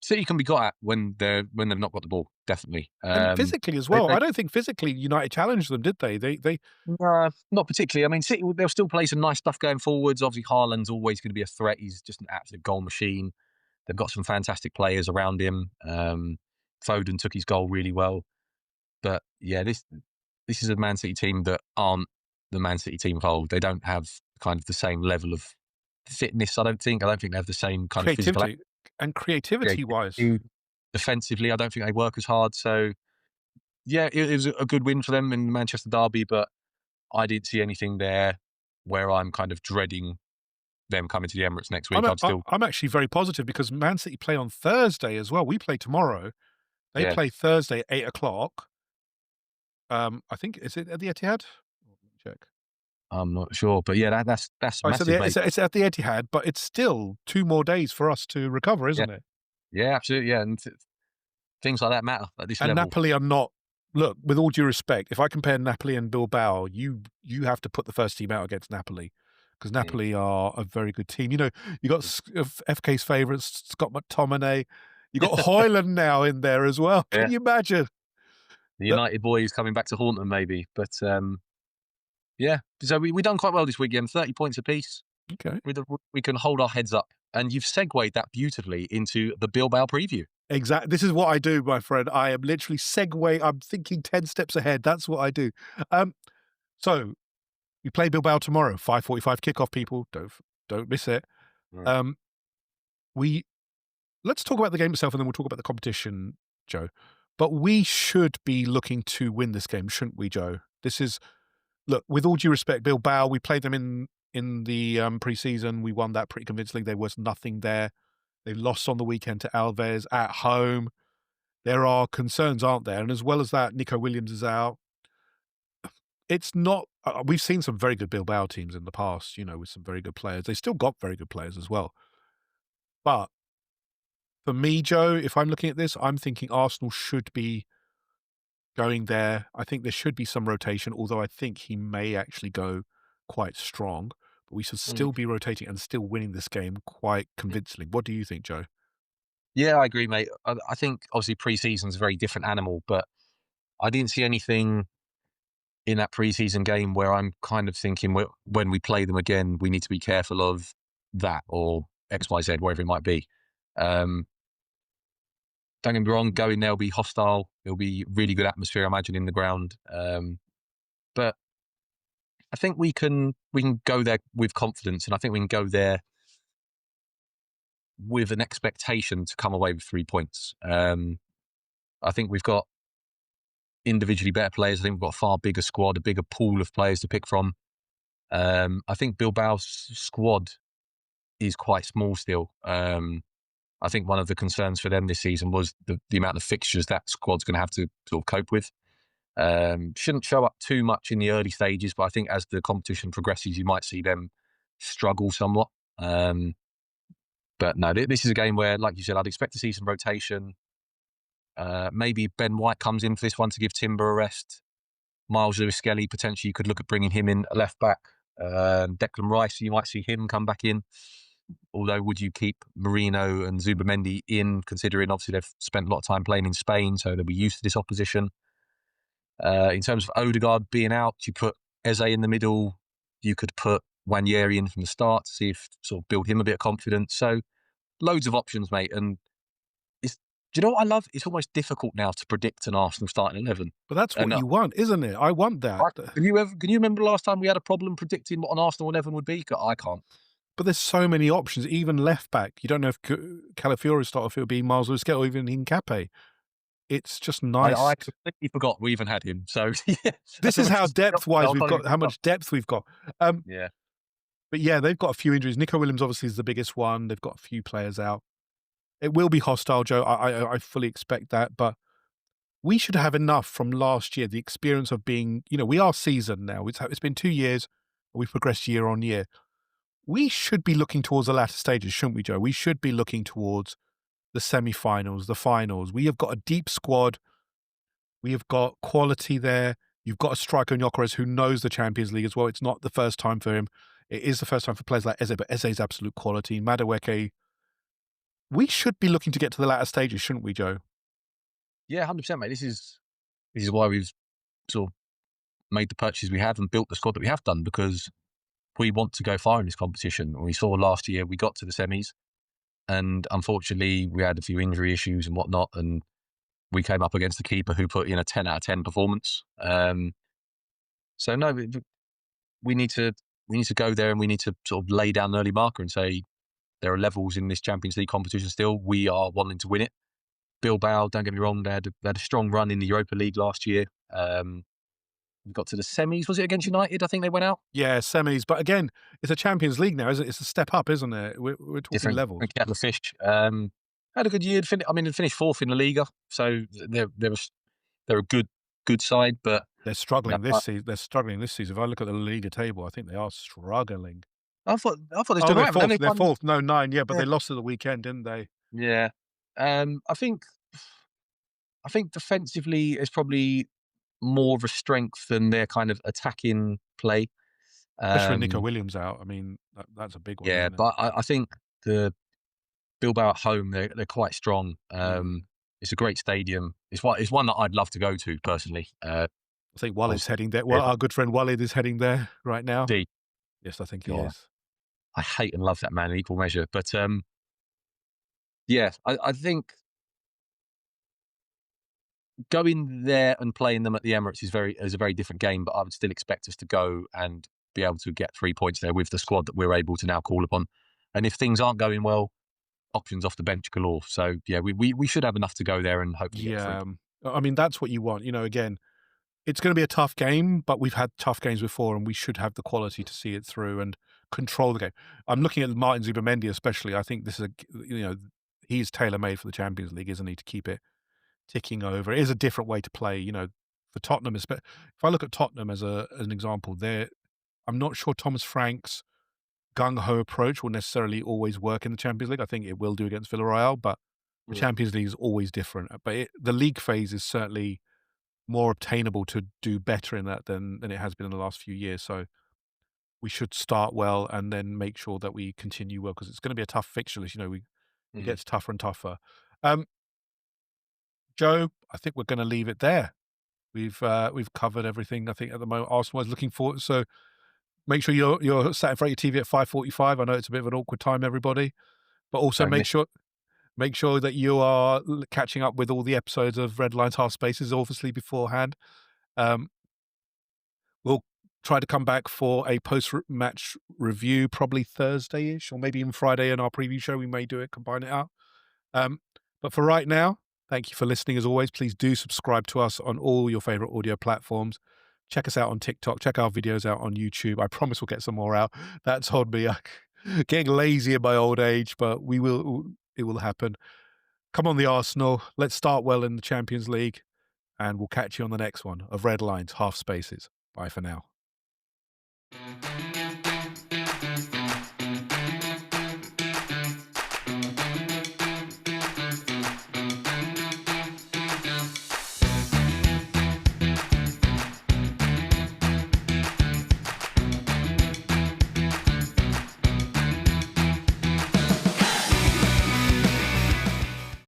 City can be got at when they've not got the ball. Definitely. And physically as They, well. they I don't think physically United challenged them, did they? They Nah, not particularly. I mean, City, they'll still play some nice stuff going forwards. Obviously, Haaland's always going to be a threat. He's just an absolute goal machine. They've got some fantastic players around him. Foden took his goal really well. But yeah, this is a Man City team that aren't the Man City team of old. They don't have kind of the same level of fitness, I don't think. I don't think they have the same kind of physical creativity and creativity-wise. creativity. Defensively, I don't think they work as hard. So yeah, it was a good win for them in the Manchester derby, but I didn't see anything there where I'm kind of dreading them coming to the Emirates next week. I'd still, I'm actually very positive because Man City play on Thursday as well. We play tomorrow. They yeah, play Thursday at 8 o'clock. I think is it at the Etihad? Let me check. I'm not sure, but yeah, that's Oh, it's at massive, the mate. it's at the Etihad, but it's still 2 more days for us to recover, Yeah, isn't it? yeah, absolutely, yeah, and things like that matter at this And level. Napoli are not. Look, with all due respect, if I compare Napoli and Bilbao, you have to put the first team out against Napoli because Mm. Napoli are a very good team. You know, you got FK's favourites, Scott McTominay. You got Hoyland now in there as well. Can Yeah, you imagine? the That United boys coming back to haunt them, maybe, but yeah. So we done quite well this weekend. 30 points apiece. okay. We can hold our heads up, and you've segued that beautifully into the Bilbao preview. This is what I do, my friend. I am literally I'm thinking 10 steps ahead. That's what I do. Um, so we play Bilbao tomorrow, 5:45 kickoff, people. Don't miss it. Right. Um, we Let's talk about the game itself and then we'll talk about the competition, Joe. But we should be looking to win this game, shouldn't we, Joe? This is Look, with all due respect, Bilbao, we played them in the preseason. We won that pretty convincingly. There was nothing there. They lost on the weekend to Alves at home. There are concerns, aren't there? And as well as that, Nico Williams is out. It's not. We've seen some very good Bilbao teams in the past, you know, with some very good players. They still got very good players as well. But for me, Joe, if I'm looking at this, I'm thinking Arsenal should be going there. I think there should be some rotation, although I think he may actually go quite strong. But we should Mm. still be rotating and still winning this game quite convincingly. What do you think, Joe? Yeah, I agree, mate. I think obviously pre-season's a very different animal, but I didn't see anything in that preseason game where I'm kind of thinking when we play them again, we need to be careful of that or X, Y, Z, wherever it might be. Um, don't get me wrong, going there will be hostile. It'll be really good atmosphere, I imagine, in the ground. But I think we can go there with confidence, and I think we can go there with an expectation to come away with 3 points. I think we've got individually better players. I think we've got a far bigger squad, a bigger pool of players to pick from. I think Bilbao's squad is quite small still. I think one of the concerns for them this season was the amount of fixtures that squad's going to have to sort of cope with. Shouldn't show up too much in the early stages, but I think as the competition progresses, you might see them struggle somewhat. But no, this is a game where, like you said, I'd expect to see some rotation. Maybe Ben White comes in for this one to give Timber a rest. Miles Lewis-Skelly, potentially you could look at bringing him in at left back. Declan Rice, you might see him come back in. Although, would you keep Marino and Zubamendi in, considering obviously they've spent a lot of time playing in Spain, so they'll be used to this opposition. In terms of Odegaard being out, you put Eze in the middle. You could put Wanyeri in from the start to see if sort of build him a bit of confidence. So loads of options, mate. And Do you know what I love? It's almost difficult now to predict an Arsenal starting 11. But that's what And you want, isn't it? I want that. can you remember the last time we had a problem predicting what an Arsenal 11 would be? 'Cause I can't. But there's so many options, even left back. You don't know if Calafiori start, if it'll be Miles Lewis or even Hincapié. It's just I nice. completely forgot we even had him. So yeah, as This is much how as depth-wise I we've can't even got, how keep up. much depth we've got. Um, Yeah. but yeah, they've got a few injuries. Nico Williams obviously is the biggest one. They've got a few players out. It will be hostile, Joe. I fully expect that, but we should have enough from last year, the experience of being, we are seasoned now. It's been 2 years. We've progressed year on year. We should be looking towards the latter stages, shouldn't we, Joe? We should be looking towards the semi-finals, the finals. We have got a deep squad. We have got quality there. You've got a striker in Gyökeres who knows the Champions League as well. It's not the first time for him. It is the first time for players like Eze, but Eze's absolute quality. Madueke. We should be looking to get to the latter stages, shouldn't we, Joe? Yeah, 100%, mate. This is why we've sort of made the purchases we have and built the squad that we have done, because we want to go far in this competition. We saw last year we got to the semis, and unfortunately we had a few injury issues and whatnot, and we came up against the keeper who put in a 10 out of 10 performance. So no, we need to we need to go there, and we need to sort of lay down an early marker and say there are levels in this Champions League competition still. We are wanting to win it. Bilbao, don't get me wrong, they had a strong run in the Europa League last year. We got to the semis. Was it against United? I think they went out. Yeah, semis. But again, it's a Champions League now, isn't it? It's a step up, isn't it? We're talking Different levels. kettle of fish. Had a good year. They finished fourth in the Liga, so they're a good side. But They're you know, struggling this season. They're struggling this season. If I look at the Liga table, I think they are struggling. I thought they Oh, stood they're right, but then fourth. they They're won. fourth. No, 9. Yeah, but Yeah, they lost at the weekend, didn't they? yeah. I think defensively is probably more of a strength than their kind of attacking play. Especially with Nico Um, Williams out. I mean, that's a big one, yeah, isn't it? but I think the Bilbao at home, they're quite strong. Mm. It's a great stadium. It's one that I'd love to go to personally. I think Walid's Obviously, heading there. Well, yeah, our good friend Walid is heading there right now. D. Yes, I think he God, is. I hate and love that man in equal measure. But yeah, I think going there and playing them at the Emirates is a very different game. But I would still expect us to go and be able to get 3 points there with the squad that we're able to now call upon. And if things aren't going well, options off the bench galore. So yeah, we should have enough to go there and hopefully get the three Yeah. points. I mean, that's what you want. Again, it's going to be a tough game, but we've had tough games before, and we should have the quality to see it through and control the game. I'm looking at Martin Zubamendi especially. I think this is he's tailor made for the Champions League, isn't he? To keep it ticking over. It is a different way to play. For Tottenham, if I look at Tottenham as an example, I'm not sure Thomas Frank's gung ho approach will necessarily always work in the Champions League. I think it will do against Villarreal, but the Mm, Champions League is always different. But the league phase is certainly more obtainable to do better in that than it has been in the last few years. So we should start well and then make sure that we continue well, because it's going to be a tough fixture list. It mm. gets tougher and tougher. Um, Joe, I think we're going to leave it there. We've covered everything. I think at the moment Arsenal is looking forward. So make sure you're sat in front of your TV at 5:45. I know it's a bit of an awkward time, everybody, but also Don't make miss. sure that you are catching up with all the episodes of Red Lines Half Spaces, obviously beforehand. Um, we'll try to come back for a post-match review, probably Thursday-ish, or maybe even Friday in our preview show. We may do it, combine it out. Um, but for right now, thank you for listening. As always, please do subscribe to us on all your favorite audio platforms. Check us out on TikTok. Check our videos out on YouTube. I promise we'll get some more out. That's on me. Getting lazy in my old age, but we will. It will happen. Come on, the Arsenal. Let's start well in the Champions League, and we'll catch you on the next one of Red Lines Half Spaces. Bye for now.